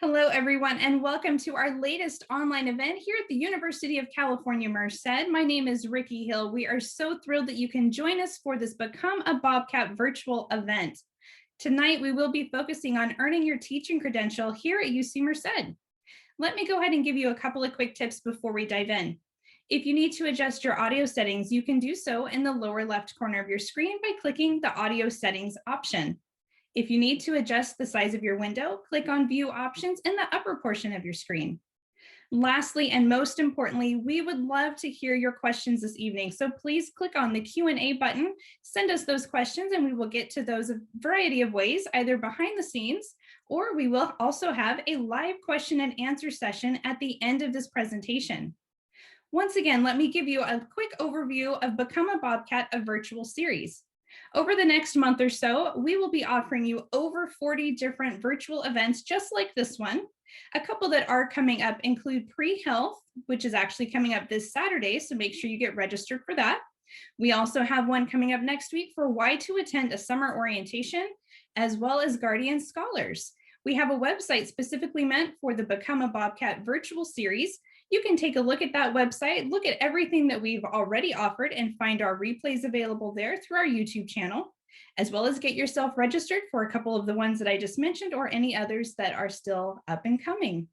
Hello, everyone, and welcome to our latest online event here at the University of California, Merced. My name is Ricky Hill. We are so thrilled that you can join us for this Become a Bobcat virtual event. Tonight, we will be focusing on earning your teaching credential here at UC Merced. Let me go ahead and give you a couple of quick tips before we dive in. If you need to adjust your audio settings, you can do so in the lower left corner of your screen by clicking the audio settings option. If you need to adjust the size of your window, click on View Options in the upper portion of your screen. Lastly, and most importantly, we would love to hear your questions this evening. So please click on the Q&A button, send us those questions, and we will get to those a variety of ways, either behind the scenes, or we will also have a live question and answer session at the end of this presentation. Once again, let me give you a quick overview of Become a Bobcat, a virtual series. Over the next month or so, we will be offering you over 40 different virtual events just like this one. A couple that are coming up include Pre-Health, which is actually coming up this Saturday, so make sure you get registered for that. We also have one coming up next week for why to attend a summer orientation, as well as Guardian Scholars. We have a website specifically meant for the Become a Bobcat virtual series. You can take a look at that website, look at everything that we've already offered, and find our replays available there through our YouTube channel, as well as get yourself registered for a couple of the ones that I just mentioned or any others that are still up and coming.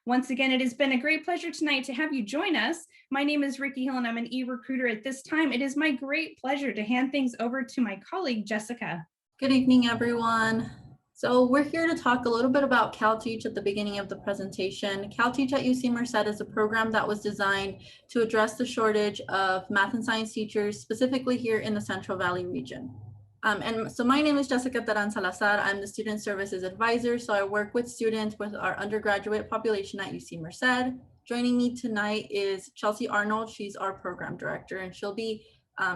Once again, it has been a great pleasure tonight to have you join us. My name is Ricky Hill and I'm an e-recruiter at this time. It is my great pleasure to hand things over to my colleague, Jessica. Good evening, everyone. So we're here to talk a little bit about CalTeach at the beginning of the presentation. CalTeach at UC Merced is a program that was designed to address the shortage of math and science teachers, specifically here in the Central Valley region. So my name is Jessica Taran Salazar. I'm the Student Services Advisor, so I work with students with our undergraduate population at UC Merced. Joining me tonight is Chelsea Arnold. She's our Program Director, and she'll be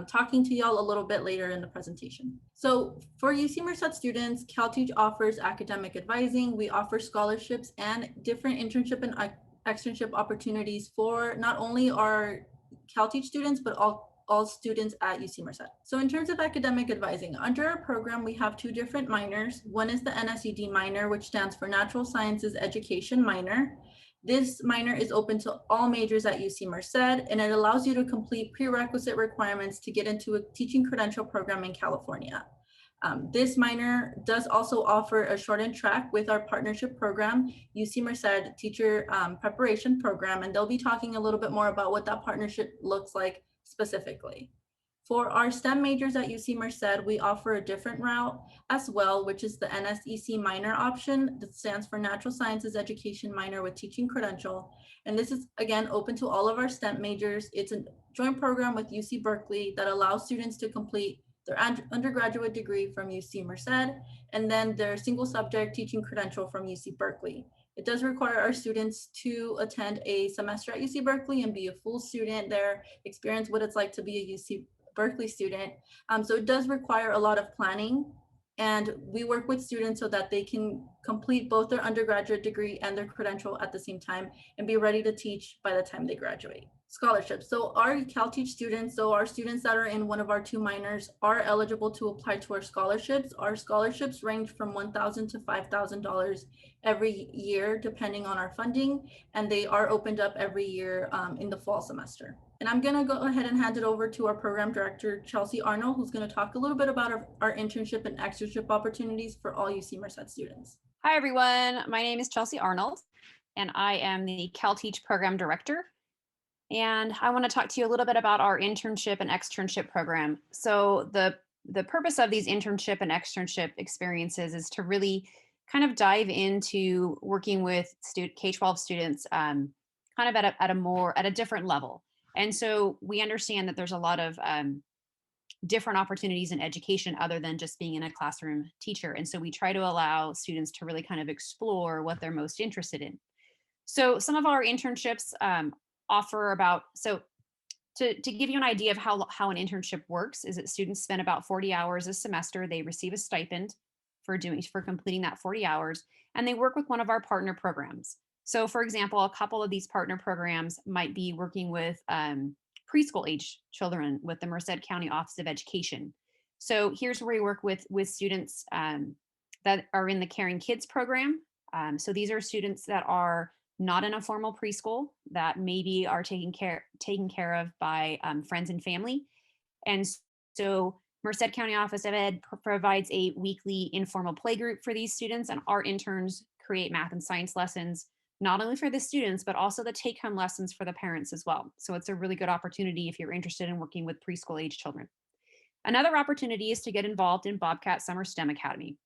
talking to y'all a little bit later in the presentation. So for UC Merced students, CalTeach offers academic advising. We offer scholarships and different internship and externship opportunities for not only our CalTeach students, but all students at UC Merced. So in terms of academic advising, under our program, we have two different minors. One is the NSED minor, which stands for Natural Sciences Education minor. This minor is open to all majors at UC Merced, and it allows you to complete prerequisite requirements to get into a teaching credential program in California. This minor does also offer a shortened track with our partnership program, UC Merced Teacher Preparation Program, and they'll be talking a little bit more about what that partnership looks like specifically. For our STEM majors at UC Merced, we offer a different route as well, which is the NSEC minor option that stands for Natural Sciences Education minor with teaching credential. And this is, again, open to all of our STEM majors. It's a joint program with UC Berkeley that allows students to complete their undergraduate degree from UC Merced and then their single subject teaching credential from UC Berkeley. It does require our students to attend a semester at UC Berkeley and be a full student there, experience what it's like to be a UC Berkeley student. So it does require a lot of planning, and we work with students so that they can complete both their undergraduate degree and their credential at the same time and be ready to teach by the time they graduate. Scholarships. So our CalTeach students, so our students that are in one of our two minors are eligible to apply to our scholarships. Our scholarships range from $1,000 to $5,000 every year, depending on our funding, and they are opened up every year in the fall semester. And I'm gonna go ahead and hand it over to our program director, Chelsea Arnold, who's gonna talk a little bit about our internship and externship opportunities for all UC Merced students. Hi, everyone. My name is Chelsea Arnold, and I am the CalTeach program director. And I want to talk to you a little bit about our internship and externship program. So the purpose of these internship and externship experiences is to really kind of dive into working with K-12 students kind of at a different level. And so we understand that there's a lot of different opportunities in education other than just being in a classroom teacher. And so we try to allow students to really kind of explore what they're most interested in. So some of our internships offer about, so to give you an idea of how an internship works is that students spend about 40 hours a semester. They receive a stipend for completing that 40 hours, and they work with one of our partner programs. So for example, a couple of these partner programs might be working with preschool age children with the Merced County Office of Education. So here's where we work with students that are in the Caring Kids program. So these are students that are not in a formal preschool, that maybe are taken care of by friends and family. And so Merced County Office of Ed provides a weekly informal playgroup for these students, and our interns create math and science lessons, not only for the students, but also the take-home lessons for the parents as well. So it's a really good opportunity if you're interested in working with preschool age children. Another opportunity is to get involved in Bobcat Summer STEM Academy.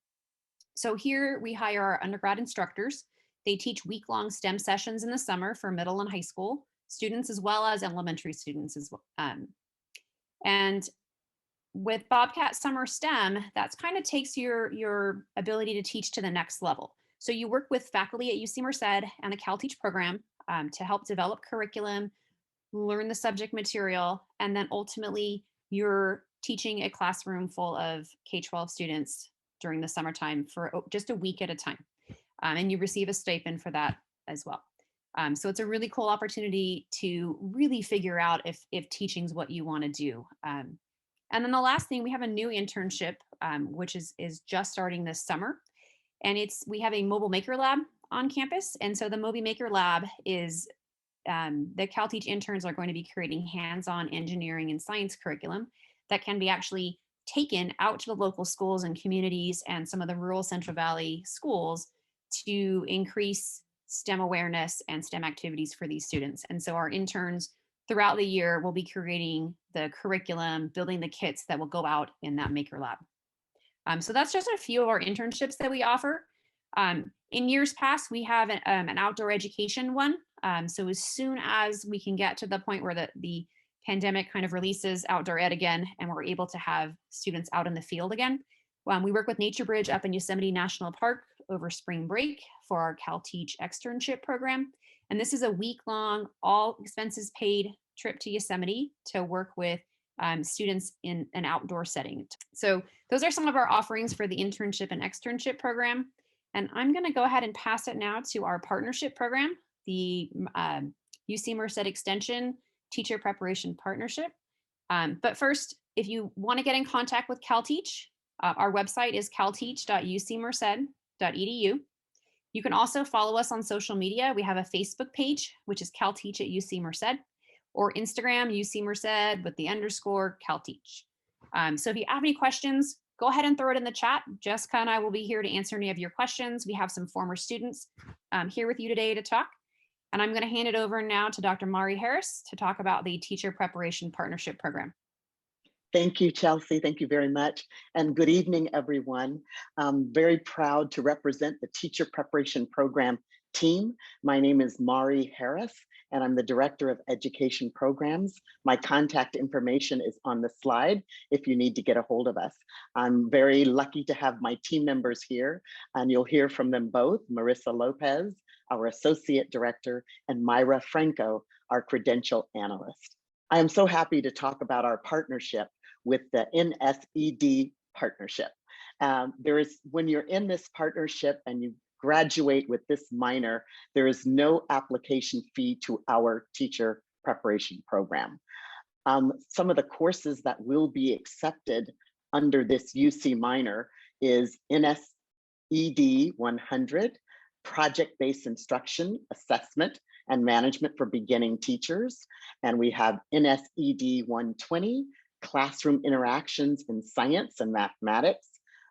So here we hire our undergrad instructors. They teach week-long STEM sessions in the summer for middle and high school students, as well as elementary students as well. And with Bobcat Summer STEM, that's kind of takes your ability to teach to the next level. So you work with faculty at UC Merced and the CalTeach program to help develop curriculum, learn the subject material, and then ultimately you're teaching a classroom full of K-12 students during the summertime for just a week at a time. And you receive a stipend for that as well. So it's a really cool opportunity to really figure out if teaching is what you want to do. And then the last thing, we have a new internship, which is just starting this summer. And we have a mobile maker lab on campus. And so the mobile maker lab is the CalTeach interns are going to be creating hands-on engineering and science curriculum that can be actually taken out to the local schools and communities and some of the rural Central Valley schools to increase STEM awareness and STEM activities for these students. And so our interns throughout the year will be creating the curriculum, building the kits that will go out in that maker lab. So that's just a few of our internships that we offer. In years past, we have an outdoor education one. So as soon as we can get to the point where the pandemic kind of releases outdoor ed again, and we're able to have students out in the field again, we work with Nature Bridge up in Yosemite National Park over spring break for our CalTeach externship program. And this is a week-long, all expenses paid trip to Yosemite to work with students in an outdoor setting. So those are some of our offerings for the internship and externship program. And I'm going to go ahead and pass it now to our partnership program, the UC Merced Extension Teacher Preparation Partnership. But first, if you want to get in contact with CalTeach, our website is calteach.ucmerced.edu. You can also follow us on social media. We have a Facebook page, which is CalTeach at UC Merced, or Instagram, UC Merced with the _ CalTeach. So if you have any questions, go ahead and throw it in the chat. Jessica and I will be here to answer any of your questions. We have some former students here with you today to talk. And I'm going to hand it over now to Dr. Mari Harris to talk about the Teacher Preparation Partnership Program. Thank you, Chelsea. Thank you very much. And good evening, everyone. I'm very proud to represent the Teacher Preparation Program team. My name is Mari Harris, and I'm the Director of Education Programs. My contact information is on the slide if you need to get a hold of us. I'm very lucky to have my team members here, and you'll hear from them both, Marissa Lopez, our Associate Director, and Myra Franco, our Credential Analyst. I am so happy to talk about our partnership with the NSED partnership. When you're in this partnership and you graduate with this minor, there is no application fee to our teacher preparation program. Some of the courses that will be accepted under this UC minor is NSED 100, Project-Based Instruction, Assessment, and Management for Beginning Teachers. And we have NSED 120, Classroom Interactions in Science and Mathematics,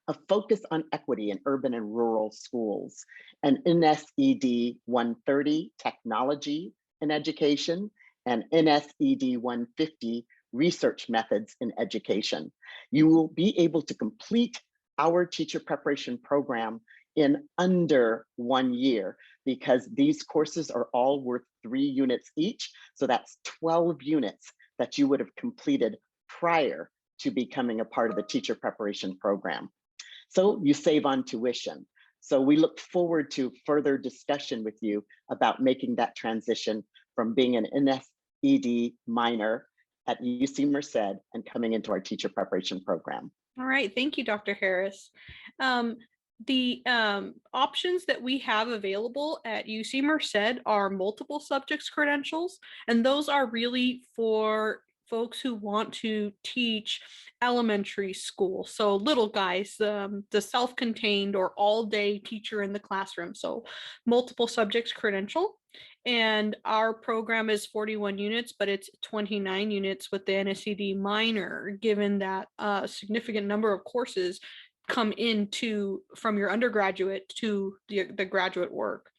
a focus on equity in urban and rural schools, and NSED 130, Technology in Education, and NSED 150, Research Methods in Education. You will be able to complete our teacher preparation program in under 1 year because these courses are all worth 3 units each. So that's 12 units that you would have completed prior to becoming a part of the teacher preparation program. So you save on tuition. So we look forward to further discussion with you about making that transition from being an NSED minor at UC Merced and coming into our teacher preparation program. All right, thank you, Dr. Harris. The options that we have available at UC Merced are multiple subjects credentials, and those are really for folks who want to teach elementary school, so little guys, the self-contained or all-day teacher in the classroom, so multiple subjects credential. And our program is 41 units, but it's 29 units with the NSED minor, given that a significant number of courses come into from your undergraduate to the graduate work.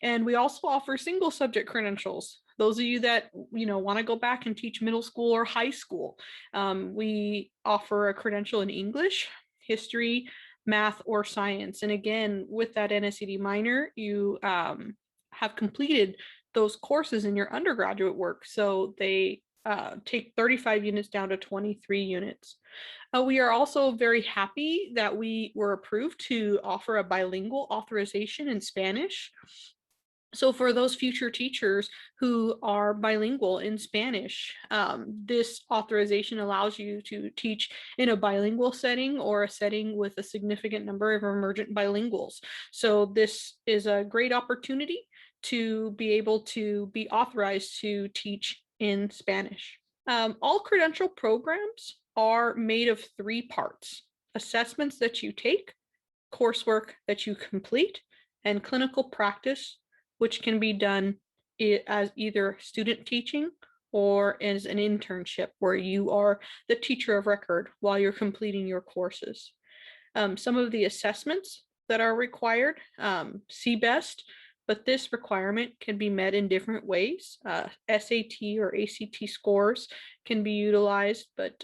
And we also offer single subject credentials. Those of you that want to go back and teach middle school or high school, we offer a credential in English, history, math, or science. And again, with that NSED minor, you have completed those courses in your undergraduate work. So they take 35 units down to 23 units. We are also very happy that we were approved to offer a bilingual authorization in Spanish. So for those future teachers who are bilingual in Spanish, this authorization allows you to teach in a bilingual setting or a setting with a significant number of emergent bilinguals. So this is a great opportunity to be able to be authorized to teach in Spanish. All credential programs are made of 3 parts: assessments that you take, coursework that you complete, and clinical practice, which can be done as either student teaching or as an internship where you are the teacher of record while you're completing your courses. Some of the assessments that are required, CBEST, but this requirement can be met in different ways. SAT or ACT scores can be utilized, but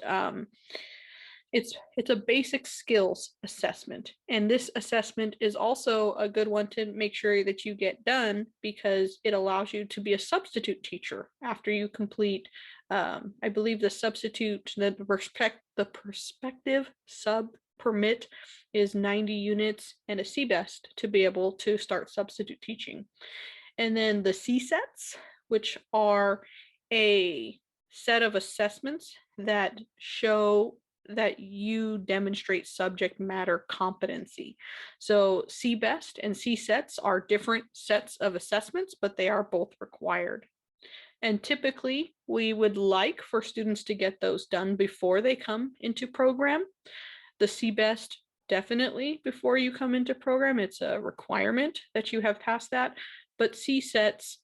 it's a basic skills assessment. And this assessment is also a good one to make sure that you get done, because it allows you to be a substitute teacher after you complete, I believe the prospective sub permit is 90 units and a CBEST to be able to start substitute teaching. And then the CSETs, which are a set of assessments that show that you demonstrate subject matter competency. So CBEST and CSETs are different sets of assessments, but they are both required. And typically we would like for students to get those done before they come into program. The CBEST, definitely before you come into program, it's a requirement that you have passed that, but CSETs,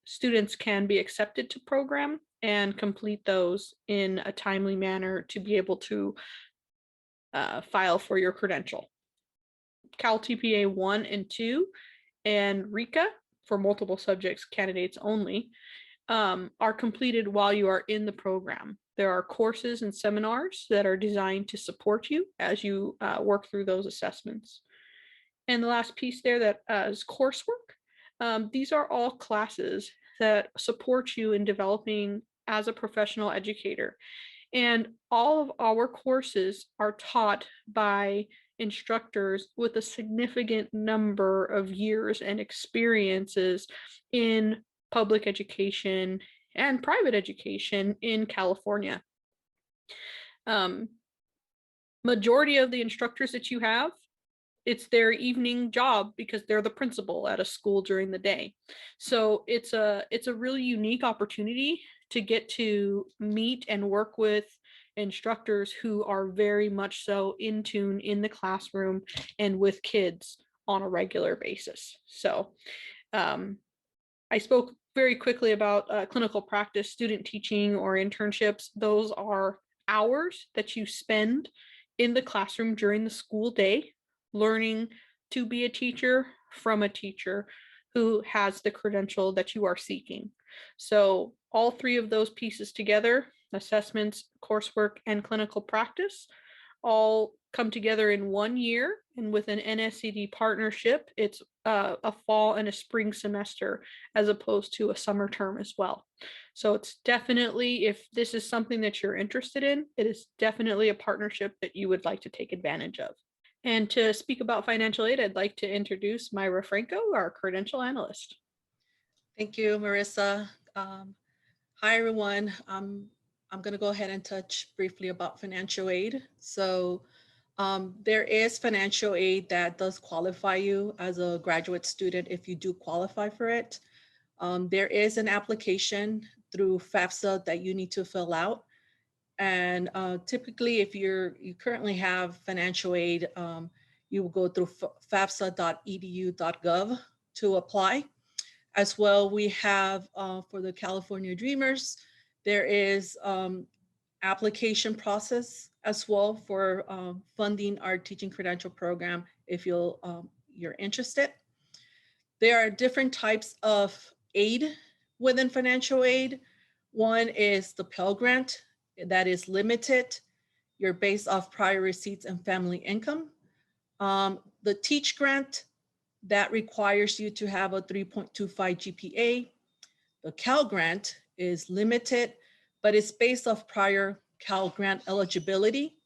students can be accepted to program and complete those in a timely manner to be able to file for your credential. Cal TPA 1 and 2 and RICA, for multiple subjects candidates only, are completed while you are in the program. There are courses and seminars that are designed to support you as you work through those assessments. And the last piece there that is coursework. These are all classes that support you in developing as a professional educator. And all of our courses are taught by instructors with a significant number of years and experiences in public education and private education in California. Majority of the instructors that you have, it's their evening job because they're the principal at a school during the day. So it's a really unique opportunity to get to meet and work with instructors who are very much so in tune in the classroom and with kids on a regular basis. So I spoke very quickly about clinical practice, student teaching, or internships. Those are hours that you spend in the classroom during the school day, learning to be a teacher from a teacher who has the credential that you are seeking. So all 3 of those pieces together, assessments, coursework, and clinical practice, all come together in 1 year. And with an NSED partnership, it's a fall and a spring semester as opposed to a summer term as well. So it's definitely, if this is something that you're interested in, it is definitely a partnership that you would like to take advantage of. And to speak about financial aid, I'd like to introduce Myra Franco, our credential analyst. Thank you, Marissa. Hi, everyone. I'm going to go ahead and touch briefly about financial aid. So there is financial aid that does qualify you as a graduate student if you do qualify for it. There is an application through FAFSA that you need to fill out. And typically, if you currently have financial aid, you will go through fafsa.edu.gov to apply. As well, we have for the California Dreamers, there is application process as well for funding our teaching credential program if you're interested. There are different types of aid within financial aid. One is the Pell Grant that is limited. You're based off prior receipts and family income. The Teach Grant that requires you to have a 3.25 GPA. The Cal Grant is limited, but it's based off prior Cal Grant eligibility.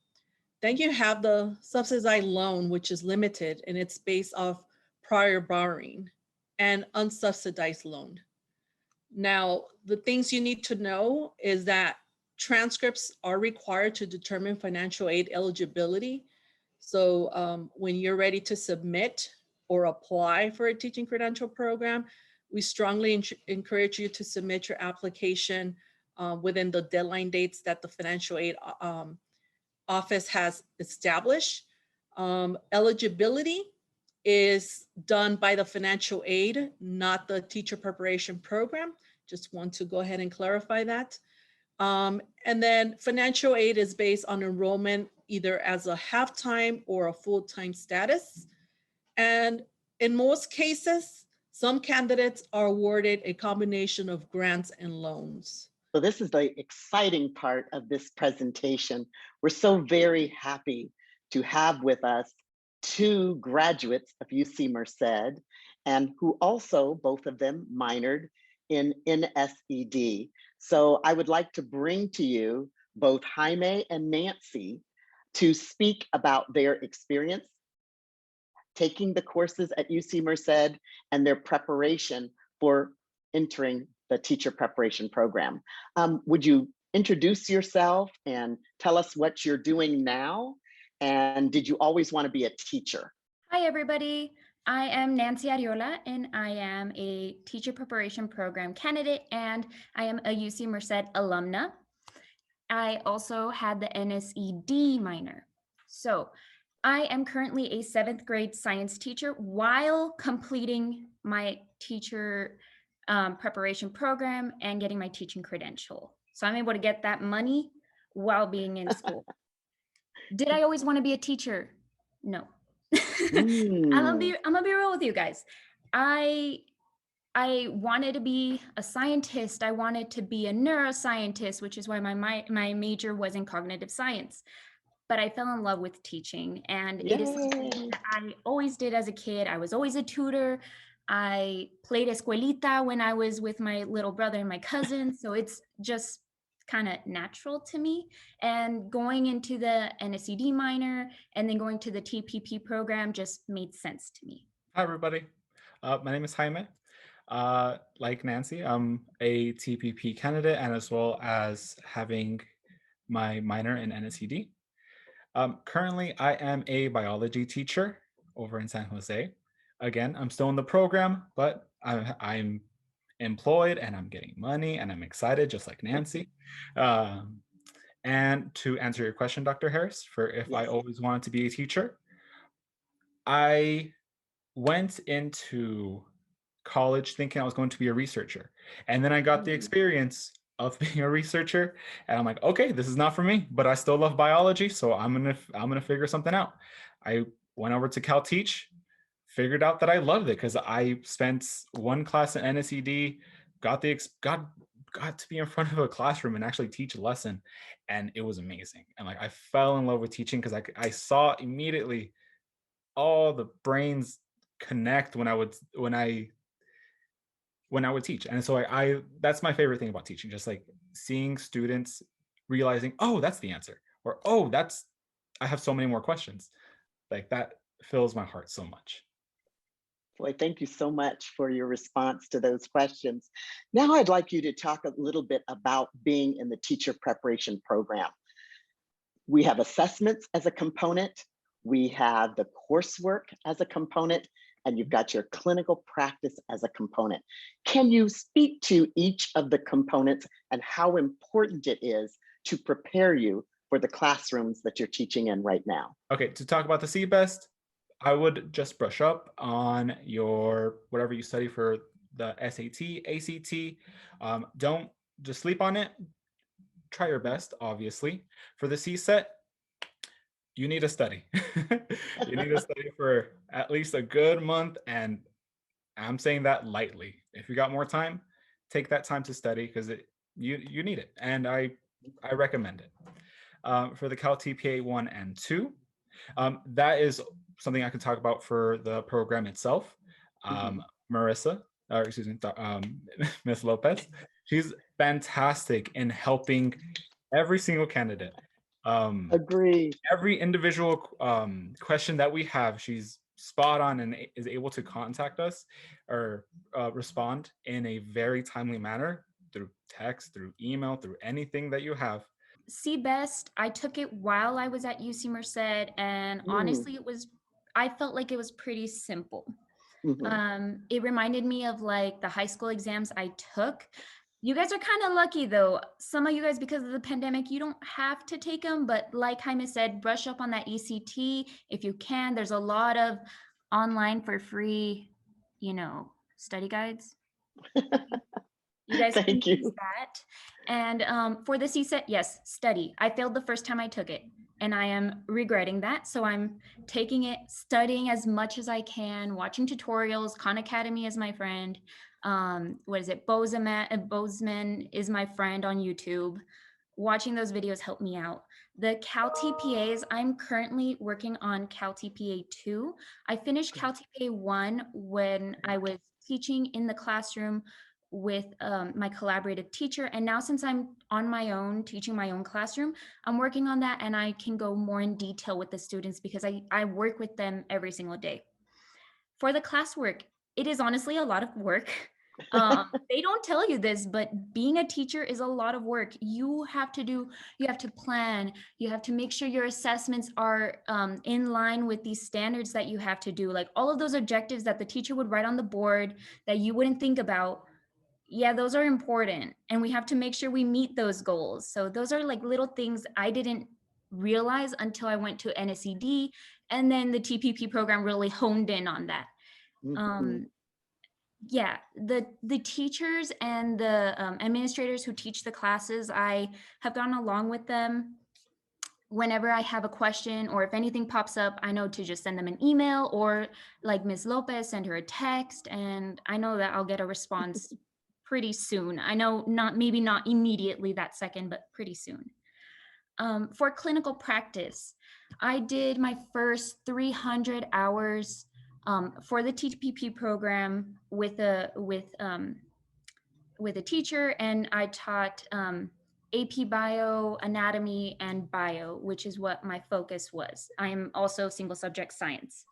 Then you have the subsidized loan, which is limited, and it's based off prior borrowing and unsubsidized loan. Now, the things you need to know is that transcripts are required to determine financial aid eligibility. So when you're ready to submit or apply for a teaching credential program, we strongly encourage you to submit your application within the deadline dates that the financial aid office has established. Eligibility is done by the financial aid, not the teacher preparation program. Just want to go ahead and clarify that. And then financial aid is based on enrollment either as a half-time or a full-time status. And in most cases, some candidates are awarded a combination of grants and loans. So this is the exciting part of this presentation. We're so very happy to have with us two graduates of UC Merced, and who also, both of them, minored in NSED. So I would like to bring to you both Jaime and Nancy to speak about their experience taking the courses at UC Merced and their preparation for entering the teacher preparation program. Would you introduce yourself and tell us what you're doing now? And did you always want to be a teacher? Hi, everybody. I am Nancy Ariola, and I am a teacher preparation program candidate, and I am a UC Merced alumna. I also had the NSED minor. So I am currently a 7th grade science teacher while completing my teacher preparation program and getting my teaching credential. So I'm able to get that money while being in school. Did I always want to be a teacher? No. I'm gonna be real with you guys. I wanted to be a scientist. I wanted to be a neuroscientist, which is why my major was in cognitive science. But I fell in love with teaching, and it is something that I always did as a kid. I was always a tutor. I played escuelita when I was with my little brother and my cousin. So it's just kind of natural to me. And going into the NSED minor and then going to the TPP program just made sense to me. Hi, everybody. My name is Jaime. Like Nancy, I'm a TPP candidate, and as well as having my minor in NSED. Currently, I am a biology teacher over in San Jose. Again, I'm still in the program, but I'm employed and I'm getting money and I'm excited, just like Nancy. And to answer your question, Dr. Harris, for if I always wanted to be a teacher, I went into college thinking I was going to be a researcher. And then I got the experience of being a researcher, and I'm like, okay, this is not for me, but I still love biology, so I'm gonna figure something out. I went over to Cal Teach, figured out that I loved it because I spent one class in NSED, got to be in front of a classroom and actually teach a lesson, and it was amazing. And like I fell in love with teaching because I saw immediately all the brains connect when I would teach. And so I that's my favorite thing about teaching, just like seeing students realizing, oh, that's the answer, or oh, I have so many more questions. Like that fills my heart so much. Boy, thank you so much for your response to those questions. Now I'd like you to talk a little bit about being in the teacher preparation program. We have assessments as a component. We have the coursework as a component. and you've got your clinical practice as a component. Can you speak to each of the components and how important it is to prepare you for the classrooms that you're teaching in right now? Okay, to talk about the CBEST, I would just brush up on your whatever you study for the SAT, ACT. Don't just sleep on it. Try your best, obviously. For the CSET, you need to study. You need to study for at least a good month, and I'm saying that lightly. If you got more time, take that time to study because you need it, and I recommend it. For the Cal TPA 1 and 2, that is something I can talk about for the program itself. Marissa, or excuse me, Ms. Lopez, she's fantastic in helping every single candidate. Agree. Every individual question that we have, she's spot on and is able to contact us or respond in a very timely manner through text, through email, through anything that you have. CBEST, I took it while I was at UC Merced, and honestly, I felt like it was pretty simple. It reminded me of like the high school exams I took. You guys are kind of lucky though. Some of you guys, because of the pandemic, you don't have to take them, but like Jaime said, brush up on that ECT if you can. There's a lot of online for free, study guides. You guys can use that. And for the CSET, yes, study. I failed the first time I took it, and I am regretting that. So I'm taking it, studying as much as I can, watching tutorials. Khan Academy is my friend. Bozeman is my friend on YouTube. Watching those videos helped me out. The Cal TPAs, I'm currently working on Cal TPA 2. I finished Cal TPA 1 when I was teaching in the classroom with my collaborative teacher. And now since I'm on my own, teaching my own classroom, I'm working on that, and I can go more in detail with the students because I work with them every single day. For the classwork, it is honestly a lot of work. They don't tell you this, but being a teacher is a lot of work. You have to plan, you have to make sure your assessments are in line with these standards that you have to do, like all of those objectives that the teacher would write on the board that you wouldn't think about. Yeah, those are important, and we have to make sure we meet those goals. So those are like little things I didn't realize until I went to NSED, and then the TPP program really honed in on that. Yeah, the teachers and the administrators who teach the classes, I have gone along with them. Whenever I have a question or if anything pops up, I know to just send them an email, or like Ms. Lopez, send her a text, and I know that I'll get a response pretty soon. I know maybe not immediately that second, but pretty soon. For clinical practice, I did my first 300 hours for the TPP program with a teacher, and I taught AP Bio, Anatomy, and Bio, which is what my focus was. I am also single subject science.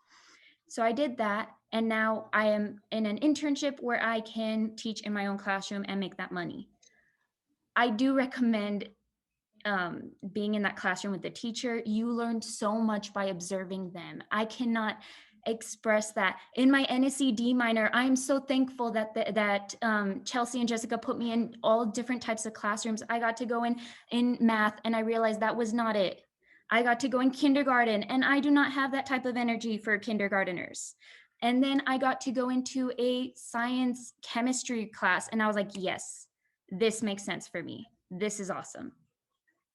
So I did that, and now I am in an internship where I can teach in my own classroom and make that money. I do recommend being in that classroom with the teacher. You learn so much by observing them. I cannot express that. In my NSED minor, I am so thankful that Chelsea and Jessica put me in all different types of classrooms. I got to go in math, and I realized that was not it. I got to go in kindergarten, and I do not have that type of energy for kindergarteners. And then I got to go into a science chemistry class, and I was like, yes, this makes sense for me. This is awesome.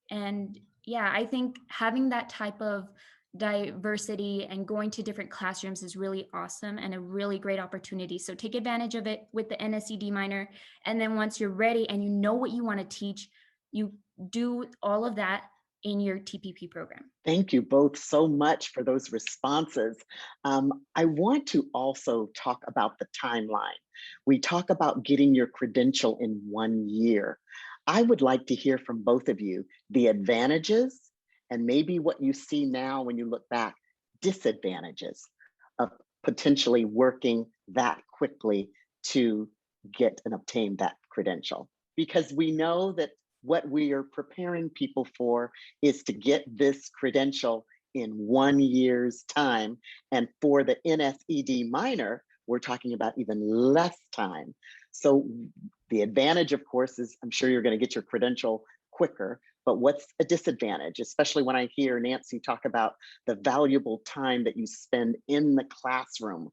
And yeah, I think having that type of diversity and going to different classrooms is really awesome and a really great opportunity. So take advantage of it with the NSED minor. And then once you're ready and you know what you want to teach, you do all of that in your TPP program. Thank you both so much for those responses. I want to also talk about the timeline. We talk about getting your credential in 1 year. I would like to hear from both of you the advantages and maybe what you see now when you look back, disadvantages of potentially working that quickly to get and obtain that credential. Because we know that what we are preparing people for is to get this credential in 1 year's time. And for the NSED minor, we're talking about even less time. So the advantage, of course, is I'm sure you're going to get your credential quicker. But what's a disadvantage, especially when I hear Nancy talk about the valuable time that you spend in the classroom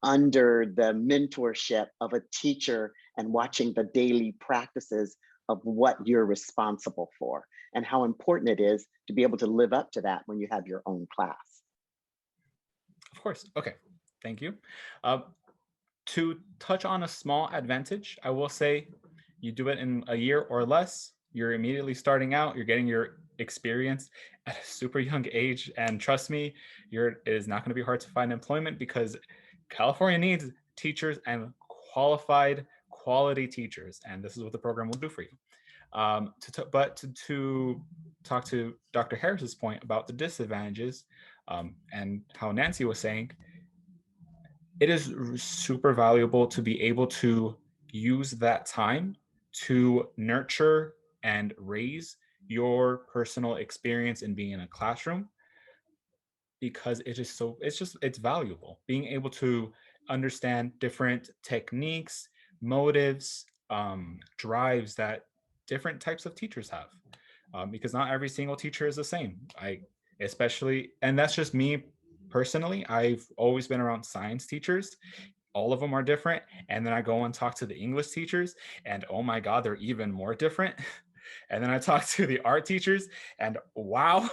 under the mentorship of a teacher and watching the daily practices of what you're responsible for and how important it is to be able to live up to that when you have your own class. Of course. Okay. Thank you. To touch on a small advantage, I will say you do it in a year or less. You're immediately starting out. You're getting your experience at a super young age. And trust me, it is not going to be hard to find employment because California needs teachers and qualified, quality teachers. And this is what the program will do for you. To talk to Dr. Harris's point about the disadvantages and how Nancy was saying, it is super valuable to be able to use that time to nurture and raise your personal experience in being in a classroom, because it's valuable being able to understand different techniques, motives, drives that different types of teachers have, because not every single teacher is the same. And that's just me personally. I've always been around science teachers. All of them are different. And then I go and talk to the English teachers, and oh my God, they're even more different. And then I talk to the art teachers, and wow.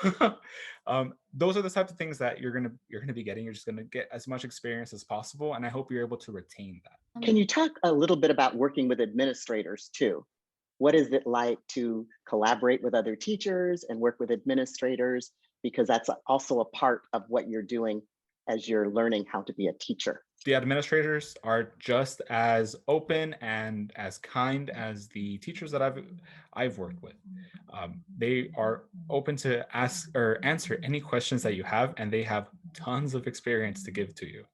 Those are the types of things that you're gonna be getting. You're just gonna get as much experience as possible, and I hope you're able to retain that. Can you talk a little bit about working with administrators too? What is it like to collaborate with other teachers and work with administrators? Because that's also a part of what you're doing as you're learning how to be a teacher. The administrators are just as open and as kind as the teachers that I've worked with. They are open to ask or answer any questions that you have, and they have tons of experience to give to you.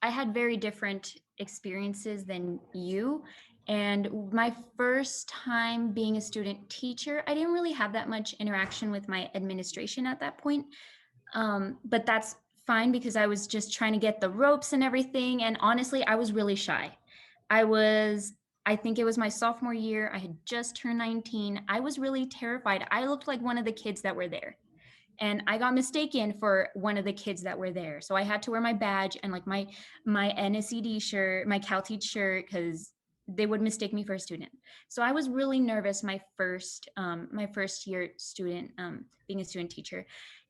I had very different experiences than you. And my first time being a student teacher, I didn't really have that much interaction with my administration at that point. But that's fine because I was just trying to get the ropes and everything. And honestly, I was really shy. I think it was my sophomore year. I had just turned 19. I was really terrified. I looked like one of the kids that were there. And I got mistaken for one of the kids that were there. So I had to wear my badge and like my NSED shirt, my CalTeach shirt, because they would mistake me for a student. So I was really nervous my first year student, being a student teacher.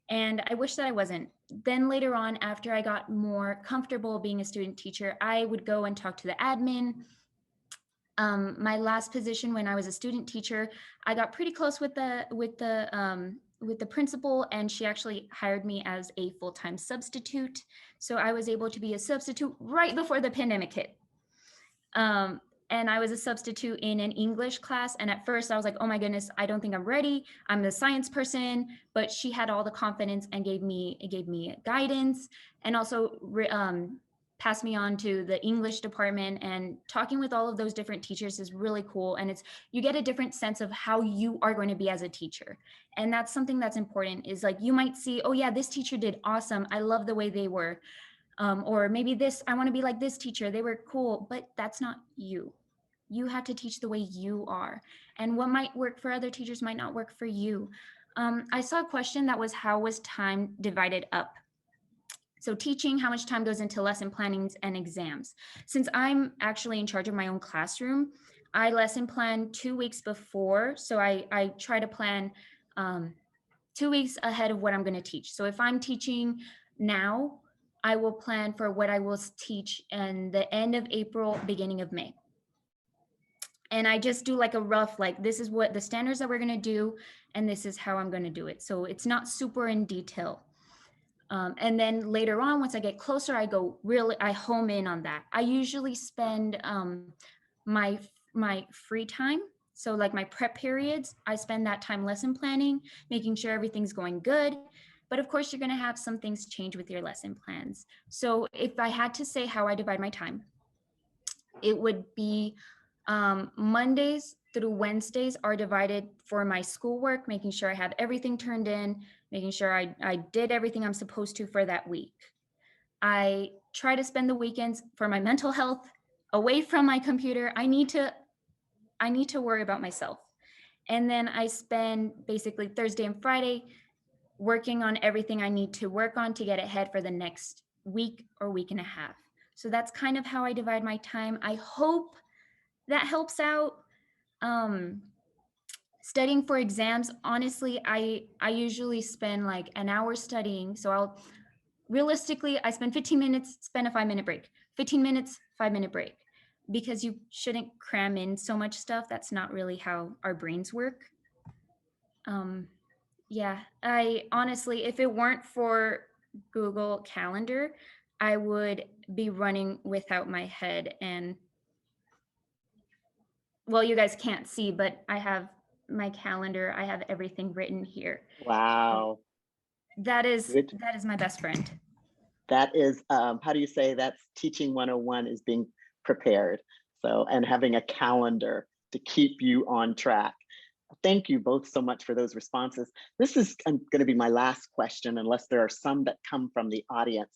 And I wish that I wasn't. Then later on, after I got more comfortable being a student teacher, I would go and talk to the admin. My last position when I was a student teacher, I got pretty close with the principal, and she actually hired me as a full-time substitute. So I was able to be a substitute right before the pandemic hit. And I was a substitute in an English class. And at first I was like, oh my goodness, I don't think I'm ready. I'm the science person, but she had all the confidence and gave me guidance, and also passed me on to the English department. And talking with all of those different teachers is really cool. And you get a different sense of how you are going to be as a teacher. And that's something that's important, is like, you might see, oh yeah, this teacher did awesome. I love the way they were. Or maybe I want to be like this teacher. They were cool, but that's not you. You have to teach the way you are. And what might work for other teachers might not work for you. I saw a question that was, how was time divided up? So teaching, how much time goes into lesson plannings and exams? Since I'm actually in charge of my own classroom, I lesson plan 2 weeks before. So I try to plan 2 weeks ahead of what I'm going to teach. So if I'm teaching now, I will plan for what I will teach in the end of April, beginning of May. And I just do like a rough, like, this is what the standards that we're going to do, and this is how I'm going to do it. So it's not super in detail. And then later on, once I get closer, I home in on that. I usually spend my free time. So like my prep periods, I spend that time lesson planning, making sure everything's going good. But of course, you're going to have some things change with your lesson plans. So if I had to say how I divide my time, it would be Mondays through Wednesdays are divided for my schoolwork, making sure I have everything turned in making sure I did everything I'm supposed to for that week. I try to spend the weekends for my mental health away from my computer. I need to worry about myself. And then I spend basically Thursday and Friday working on everything I need to work on to get ahead for the next week or week and a half. So that's kind of how I divide my time. I hope that helps out. Studying for exams, honestly, I usually spend like an hour studying. So realistically, I spend 15 minutes, spend a 5-minute break, 15 minutes, 5-minute break, because you shouldn't cram in so much stuff. That's not really how our brains work. Yeah, I honestly, if it weren't for Google Calendar, I would be running without my head. And well, you guys can't see, but I have my calendar. I have everything written here. Wow. That is Good. my best friend. That is, how do you say, that's teaching 101 is being prepared. So, and having a calendar to keep you on track. Thank you both so much for those responses. This is going to be my last question, unless there are some that come from the audience.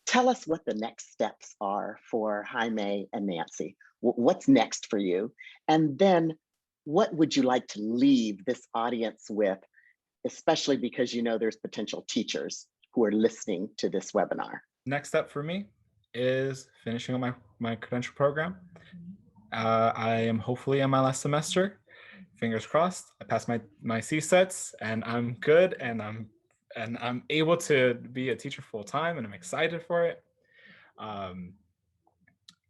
Tell us what the next steps are for Jaime and Nancy. What's next for you? And then what would you like to leave this audience with, especially because you know there's potential teachers who are listening to this webinar? Next step for me is finishing up my credential program. I am hopefully in my last semester. Fingers crossed. I passed my CSETs and I'm good, and I'm able to be a teacher full time, and I'm excited for it.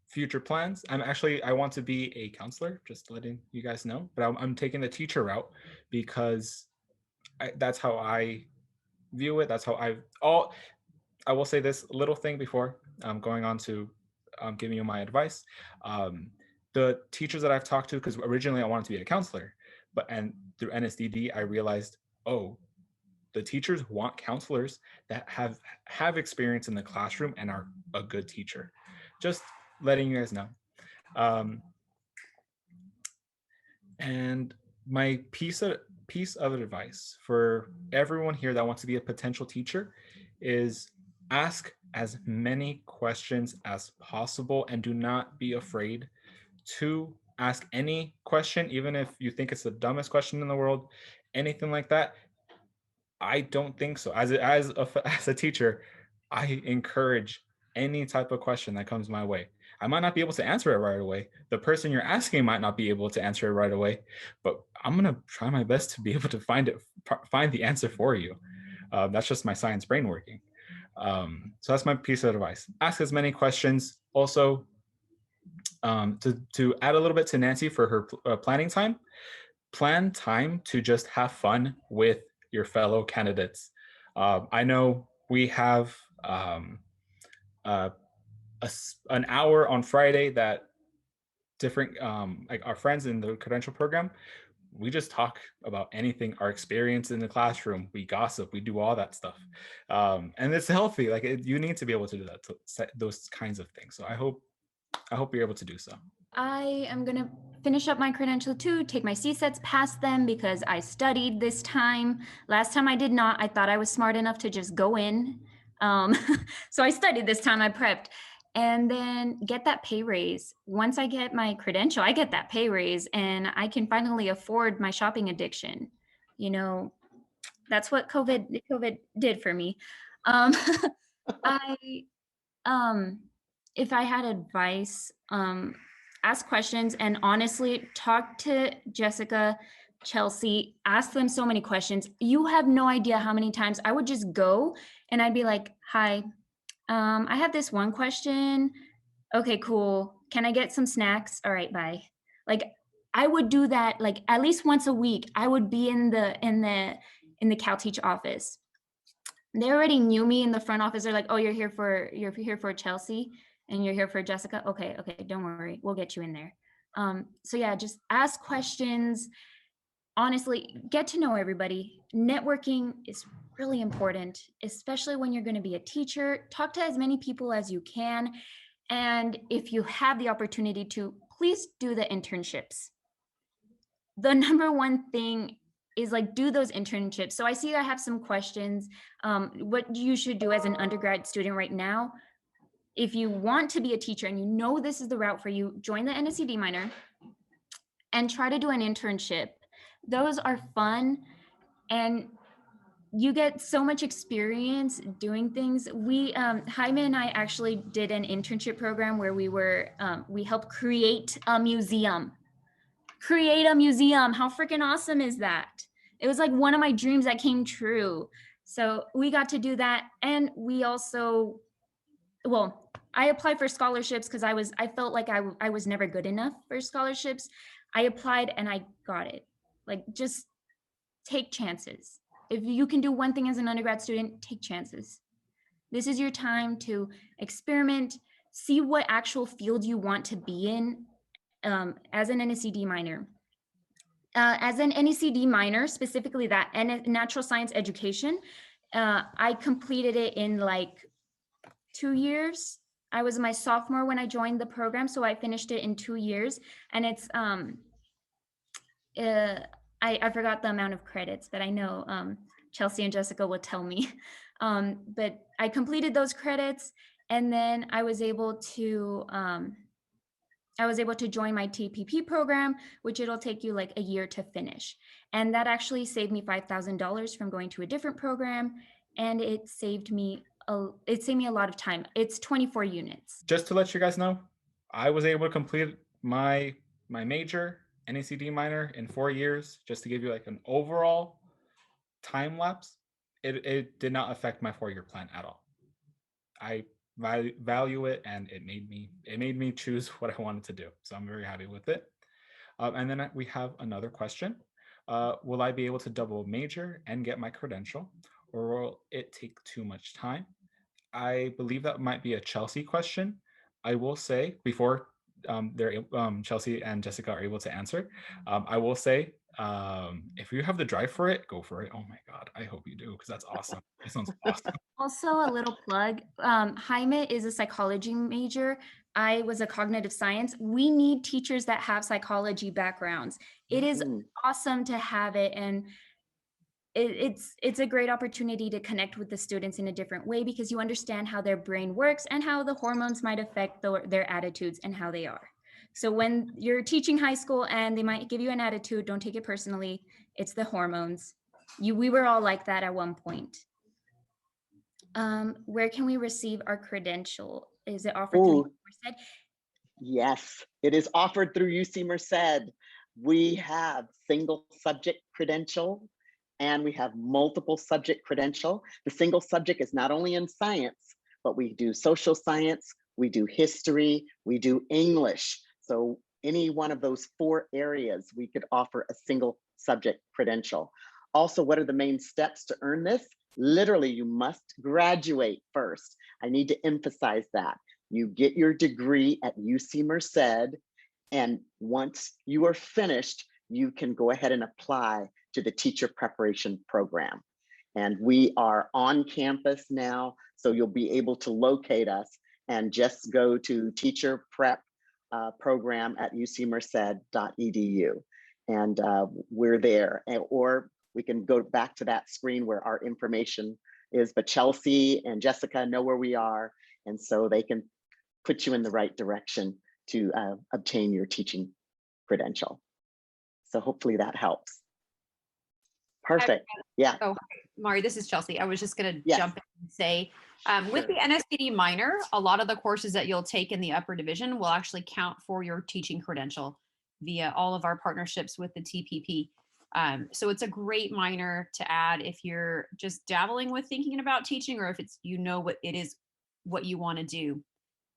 Future plans. I want to be a counselor, just letting you guys know, but I'm taking the teacher route because that's how I view it. That's how I will say this little thing before going on to giving you my advice. The teachers that I've talked to, because originally I wanted to be a counselor, and through NSDD, I realized, oh, the teachers want counselors that have experience in the classroom and are a good teacher. Just letting you guys know. And my piece of advice for everyone here that wants to be a potential teacher is ask as many questions as possible, and do not be afraid to ask any question, even if you think it's the dumbest question in the world, anything like that. I don't think so. As a teacher, I encourage any type of question that comes my way. I might not be able to answer it right away. The person you're asking might not be able to answer it right away, but I'm gonna try my best to be able to find the answer for you. That's just my science brain working. So that's my piece of advice. Ask as many questions. Also, to add a little bit to Nancy for her planning time, plan time to just have fun with your fellow candidates. I know we have an hour on Friday that different like our friends in the credential program, we just talk about anything, our experience in the classroom, we gossip, we do all that stuff, and it's healthy. Like you need to be able to do that, to set those kinds of things. So I hope you're able to do so. I am going to finish up my credential too, take my CSETs, pass them, because I studied this time. Last time I did not. I thought I was smart enough to just go in. So I studied this time, I prepped, and then get that pay raise. Once I get my credential, I get that pay raise and I can finally afford my shopping addiction. You know, that's what COVID did for me. If I had advice, ask questions, and honestly talk to Jessica, Chelsea, ask them so many questions. You have no idea how many times I would just go and I'd be like, hi, I have this one question. Okay, cool. Can I get some snacks? All right, bye. Like I would do that like at least once a week. I would be in the CalTeach office. They already knew me in the front office. They're like, oh, you're here for Chelsea and you're here for Jessica. Okay, don't worry, we'll get you in there. So yeah, just ask questions. Honestly, get to know everybody. Networking is really important, especially when you're going to be a teacher. Talk to as many people as you can. And if you have the opportunity to, please do the internships. The number one thing is like do those internships. So I see I have some questions. What you should do as an undergrad student right now, if you want to be a teacher and you know this is the route for you, join the NSED minor and try to do an internship. Those are fun and you get so much experience doing things. Jaime and I actually did an internship program where we helped create a museum. How freaking awesome is that? It was like one of my dreams that came true. So we got to do that. And we also, well, I applied for scholarships because I felt like I was never good enough for scholarships. I applied and I got it. Like, just take chances. If you can do one thing as an undergrad student, take chances. This is your time to experiment, see what actual field you want to be in as an NSED minor. As an NECD minor, specifically that natural science education, I completed it in like 2 years. I was my sophomore when I joined the program, so I finished it in 2 years. And it's, I forgot the amount of credits, but I know Chelsea and Jessica will tell me. But I completed those credits, and then I was able to join my TPP program, which it'll take you like a year to finish. And that actually saved me $5,000 from going to a different program. And it saved me a lot of time. It's 24 units. Just to let you guys know, I was able to complete my major NECD minor in 4 years, just to give you like an overall time lapse. It did not affect my 4-year plan at all. I value it, and it made me choose what I wanted to do. So I'm very happy with it. And then we have another question. Will I be able to double major and get my credential, or will it take too much time? I believe that might be a Chelsea question. I will say, before Chelsea and Jessica are able to answer, I will say, if you have the drive for it, go for it. Oh my God, I hope you do, because that's awesome. That sounds awesome. Also, a little plug, Jaime is a psychology major. I was a cognitive science. We need teachers that have psychology backgrounds. It is awesome to have it, and it's a great opportunity to connect with the students in a different way, because you understand how their brain works and how the hormones might affect their attitudes and how they are. So when you're teaching high school and they might give you an attitude, don't take it personally. It's the hormones. We were all like that at one point. Where can we receive our credential? Is it offered through UC Merced? Yes, it is offered through UC Merced. We have single subject credential, and we have multiple subject credential. The single subject is not only in science, but we do social science, we do history, we do English. So any one of those 4 areas, we could offer a single subject credential. Also, what are the main steps to earn this? Literally, you must graduate first. I need to emphasize that. You get your degree at UC Merced, and once you are finished, you can go ahead and apply to the teacher preparation program. And we are on campus now, so you'll be able to locate us and just go to teacher prep program at ucmerced.edu. And we're there. Or we can go back to that screen where our information is, but Chelsea and Jessica know where we are, and so they can put you in the right direction to obtain your teaching credential. So hopefully that helps. Perfect. Yeah. Oh, Mari, this is Chelsea. I was just going to jump in and say, with the NSED minor, a lot of the courses that you'll take in the upper division will actually count for your teaching credential via all of our partnerships with the TPP. So it's a great minor to add if you're just dabbling with thinking about teaching, or if it's, what it is, what you want to do.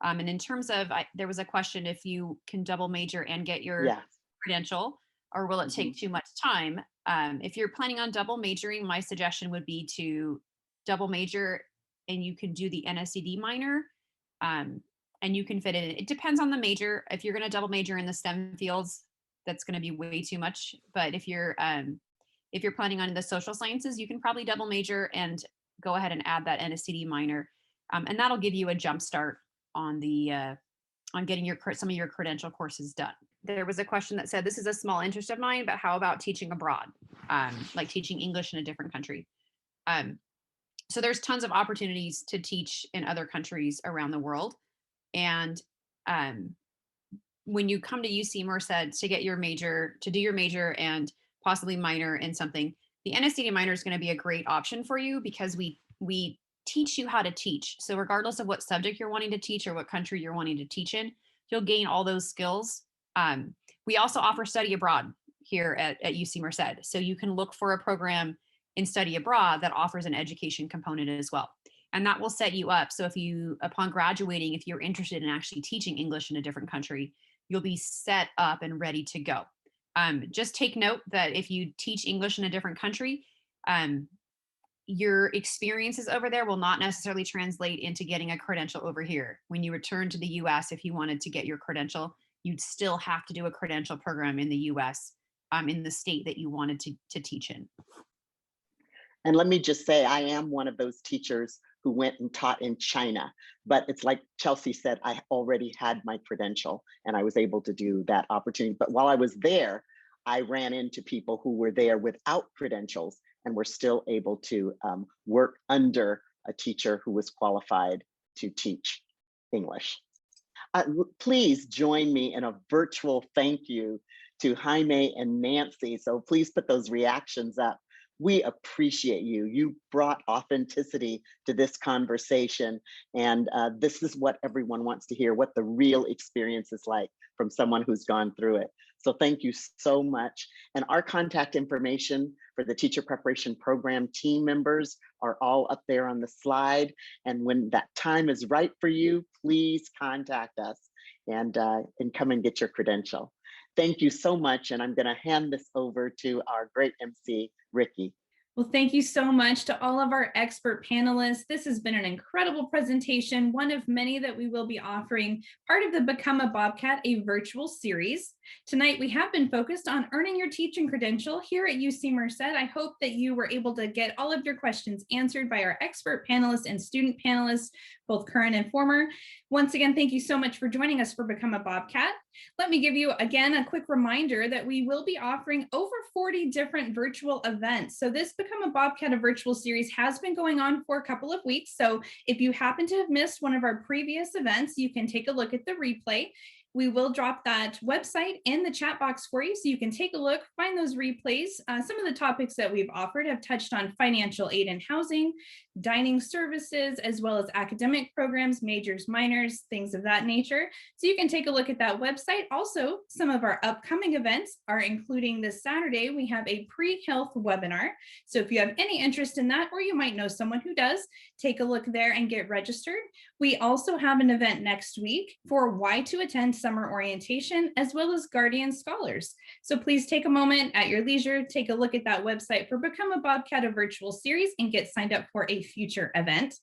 And in terms of, there was a question if you can double major and get your credential, or will it take too much time? If you're planning on double majoring, my suggestion would be to double major, and you can do the NSED minor, and you can fit it in. It depends on the major. If you're going to double major in the STEM fields, that's going to be way too much. But if you're planning on the social sciences, you can probably double major and go ahead and add that NSED minor, and that'll give you a jump start on getting some of your credential courses done. There was a question that said, this is a small interest of mine, but how about teaching abroad? like teaching English in a different country. So there's tons of opportunities to teach in other countries around the world. And when you come to UC Merced to get your major, to do your major and possibly minor in something, the NSTD minor is going to be a great option for you because we teach you how to teach. So regardless of what subject you're wanting to teach or what country you're wanting to teach in, you'll gain all those skills. We also offer study abroad here at UC Merced. So you can look for a program in study abroad that offers an education component as well. And that will set you up. So if you, upon graduating, if you're interested in actually teaching English in a different country, you'll be set up and ready to go. Just take note that if you teach English in a different country, your experiences over there will not necessarily translate into getting a credential over here. When you return to the US, if you wanted to get your credential, you'd still have to do a credential program in the US, in the state that you wanted to teach in. And let me just say, I am one of those teachers who went and taught in China, but it's like Chelsea said, I already had my credential and I was able to do that opportunity. But while I was there, I ran into people who were there without credentials and were still able to work under a teacher who was qualified to teach English. Please join me in a virtual thank you to Jaime and Nancy. So please put those reactions up. We appreciate you. You brought authenticity to this conversation. And this is what everyone wants to hear, what the real experience is like from someone who's gone through it. So thank you so much. And our contact information for the Teacher Preparation Program team members are all up there on the slide. And when that time is right for you, please contact us and come and get your credential. Thank you so much. And I'm going to hand this over to our great MC, Ricky. Well, thank you so much to all of our expert panelists. This has been an incredible presentation, one of many that we will be offering, part of the Become a Bobcat, a virtual series. Tonight, we have been focused on earning your teaching credential here at UC Merced. I hope that you were able to get all of your questions answered by our expert panelists and student panelists, both current and former. Once again, thank you so much for joining us for Become a Bobcat. Let me give you again a quick reminder that we will be offering over 40 different virtual events. So this Become a Bobcat, a virtual series has been going on for a couple of weeks. So if you happen to have missed one of our previous events, you can take a look at the replay. We will drop that website in the chat box for you so you can take a look, find those replays. Some of the topics that we've offered have touched on financial aid and housing, dining services, as well as academic programs, majors, minors, things of that nature. So you can take a look at that website. Also, some of our upcoming events are including this Saturday, we have a pre-health webinar. So if you have any interest in that, or you might know someone who does, take a look there and get registered. We also have an event next week for why to attend summer orientation, as well as Guardian Scholars. So please take a moment at your leisure, take a look at that website for Become a Bobcat, a virtual series, and get signed up for a future event.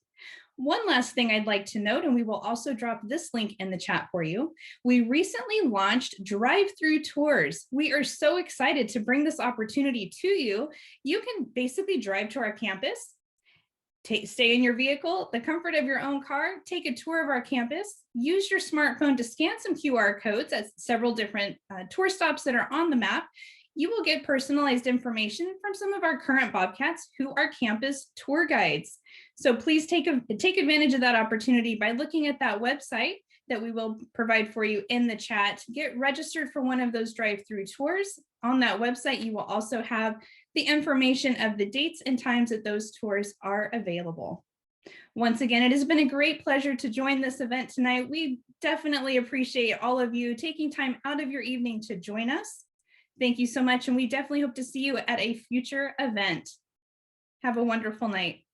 One last thing I'd like to note, and we will also drop this link in the chat for you. We recently launched drive-through tours. We are so excited to bring this opportunity to you. You can basically drive to our campus, stay in your vehicle, the comfort of your own car, take a tour of our campus, use your smartphone to scan some QR codes at several different tour stops that are on the map. You will get personalized information from some of our current Bobcats who are campus tour guides. So please take advantage of that opportunity by looking at that website that we will provide for you in the chat. Get registered for one of those drive-through tours. On that website, you will also have the information of the dates and times that those tours are available. Once again, it has been a great pleasure to join this event tonight. We definitely appreciate all of you taking time out of your evening to join us. Thank you so much, and we definitely hope to see you at a future event. Have a wonderful night.